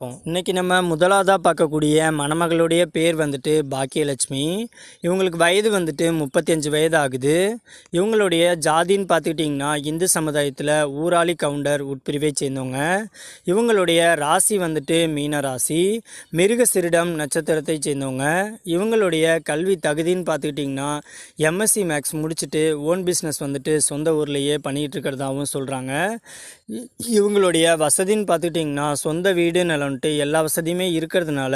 இன்றைக்கி நம்ம முதலாவதாக பார்க்கக்கூடிய மணமகளுடைய பேர் வந்துட்டு பாக்கியலட்சுமி. இவங்களுக்கு வயது வந்துட்டு 35 வயது ஆகுது. இவங்களுடைய ஜாதின்னு பார்த்துக்கிட்டிங்கன்னா இந்து சமுதாயத்தில் ஊராளி கவுண்டர் உட்பிரிவை சேர்ந்தவங்க. இவங்களுடைய ராசி வந்துட்டு மீன ராசி, மிருகசிரிடம் நட்சத்திரத்தை சேர்ந்தவங்க. இவங்களுடைய கல்வி தகுதின்னு பார்த்துக்கிட்டிங்கன்னா எம்எஸ்சி மேக்ஸ் முடிச்சுட்டு ஓன் பிஸ்னஸ் வந்துட்டு சொந்த ஊர்லேயே பண்ணிகிட்டு இருக்கிறதாகவும் சொல்கிறாங்க. இவங்களுடைய வசதின்னு பார்த்துக்கிட்டிங்கன்னா சொந்த வீடு நிலம் எல்லா வசதியுமே இருக்கிறதுனால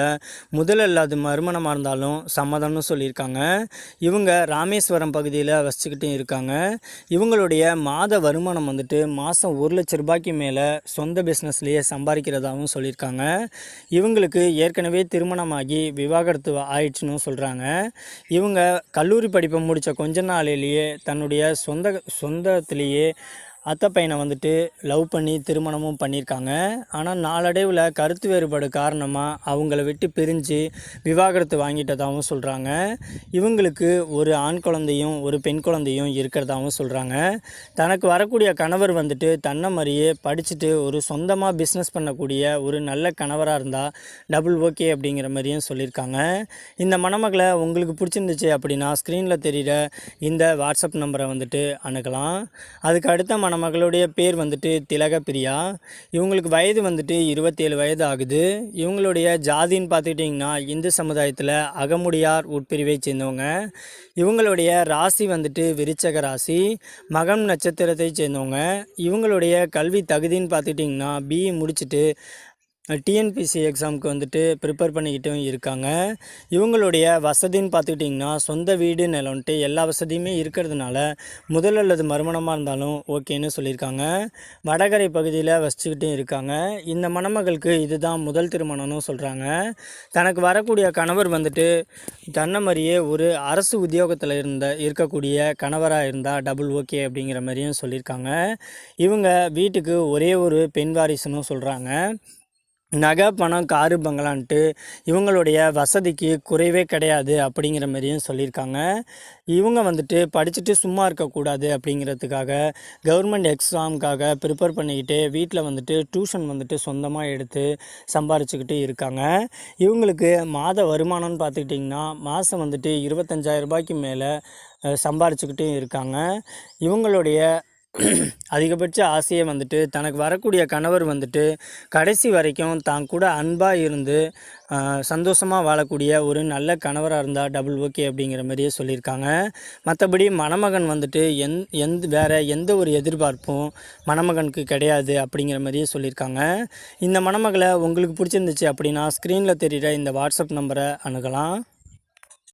முதல்ல இல்லாத மறுமணமாக இருந்தாலும் சம்மதம்னு சொல்லியிருக்காங்க. இவங்க ராமேஸ்வரம் பகுதியில் வசிச்சுக்கிட்டு இருக்காங்க. இவங்களுடைய மாத வருமானம் வந்துட்டு மாதம் 1 லட்ச ரூபாய்க்கு மேலே சொந்த பிஸ்னஸ்லேயே சம்பாதிக்கிறதாகவும் சொல்லியிருக்காங்க. இவங்களுக்கு ஏற்கனவே திருமணமாகி விவாகரத்து ஆயிடுச்சுன்னு சொல்கிறாங்க. இவங்க கல்லூரி படிப்பை முடித்த கொஞ்ச நாளிலேயே தன்னுடைய சொந்தத்திலேயே அத்தை பையனை வந்துட்டு லவ் பண்ணி திருமணமும் பண்ணியிருக்காங்க. ஆனால் நாளடைவில் கருத்து வேறுபாடு காரணமாக அவங்கள விட்டு பிரிஞ்சு விவாகரத்து வாங்கிட்டதாகவும் சொல்கிறாங்க. இவங்களுக்கு ஒரு ஆண் குழந்தையும் ஒரு பெண் குழந்தையும் இருக்கிறதாகவும் சொல்கிறாங்க. தனக்கு வரக்கூடிய கணவர் வந்துட்டு தன்னை மாதிரியே படிச்சுட்டு ஒரு சொந்தமாக பிஸ்னஸ் பண்ணக்கூடிய ஒரு நல்ல கணவராக இருந்தால் டபுள் ஓகே அப்படிங்கிற மாதிரியும் சொல்லியிருக்காங்க. இந்த மணமகளை உங்களுக்கு பிடிச்சிருந்துச்சு அப்படின்னா ஸ்க்ரீனில் தெரிகிற இந்த வாட்ஸ்அப் நம்பரை வந்துட்டு அணுகலாம். அதுக்கு அடுத்த மகளுடைய பேர் வந்துட்டு திலகப்பிரியா. இவங்களுக்கு வயது வந்துட்டு 27 வயது ஆகுது. இவங்களுடைய ஜாதின்னு பார்த்துக்கிட்டிங்கன்னா இந்து சமுதாயத்தில் அகமுடியார் உட்பிரிவை சேர்ந்தவங்க. இவங்களுடைய ராசி வந்துட்டு விருச்சக ராசி, மகம் நட்சத்திரத்தை சேர்ந்தவங்க. இவங்களுடைய கல்வி தகுதின்னு பார்த்துக்கிட்டிங்கன்னா பிஇ முடிச்சுட்டு டிஎன்பிசி எக்ஸாமுக்கு வந்துட்டு ப்ரிப்பேர் பண்ணிக்கிட்டும் இருக்காங்க. இவங்களுடைய வசதின்னு பார்த்துக்கிட்டிங்கன்னா சொந்த வீடு நிலம்ட்டு எல்லா வசதியுமே இருக்கிறதுனால முதல் அல்லது மறுமணமாக இருந்தாலும் ஓகேன்னு சொல்லியிருக்காங்க. வடகரை பகுதியில் வசிச்சுக்கிட்டும் இருக்காங்க. இந்த மணமகளுக்கு இதுதான் முதல் திருமணம்னு சொல்கிறாங்க. தனக்கு வரக்கூடிய கணவர் வந்துட்டு தன்னை மாதிரியே ஒரு அரசு உத்தியோகத்தில் இருக்கக்கூடிய கணவராக இருந்தால் டபுள் ஓகே அப்படிங்கிற மாதிரியும் சொல்லியிருக்காங்க. இவங்க வீட்டுக்கு ஒரே ஒரு பெண் வாரிசுன்னு சொல்கிறாங்க. நகை பணம் காரு பங்களான்ட்டு இவங்களுடைய வசதிக்கு குறைவே கிடையாது அப்படிங்கிற மாதிரியும் சொல்லியிருக்காங்க. இவங்க வந்துட்டு படிச்சுட்டு சும்மா இருக்கக்கூடாது அப்படிங்கிறதுக்காக கவர்மெண்ட் எக்ஸாமுக்காக ப்ரிப்பேர் பண்ணிக்கிட்டு வீட்டில் வந்துட்டு டியூஷன் வந்துட்டு சொந்தமாக எடுத்து சம்பாரிச்சுக்கிட்டு இருக்காங்க. இவங்களுக்கு மாத வருமானம்னு பார்த்துக்கிட்டிங்கன்னா மாதம் வந்துட்டு 25,000 ரூபாய்க்கு மேலே சம்பாரிச்சுக்கிட்டு இருக்காங்க. இவங்களுடைய அதிகபட்ச ஆசையை வந்துட்டு தனக்கு வரக்கூடிய கணவர் வந்துட்டு கடைசி வரைக்கும் தான் கூட அன்பாக இருந்து சந்தோஷமாக வாழக்கூடிய ஒரு நல்ல கணவராக இருந்தால் டபுள் ஓகே அப்படிங்கிற மாதிரியே சொல்லியிருக்காங்க. மற்றபடி மணமகன் வந்துட்டு வேறு எந்த ஒரு எதிர்பார்ப்பும் மணமகனுக்கு கிடையாது அப்படிங்கிற மாதிரியே சொல்லியிருக்காங்க. இந்த மணமகளை உங்களுக்கு பிடிச்சிருந்துச்சு அப்படின்னா ஸ்க்ரீனில் தெரிகிற இந்த வாட்ஸ்அப் நம்பரை அணுகலாம்.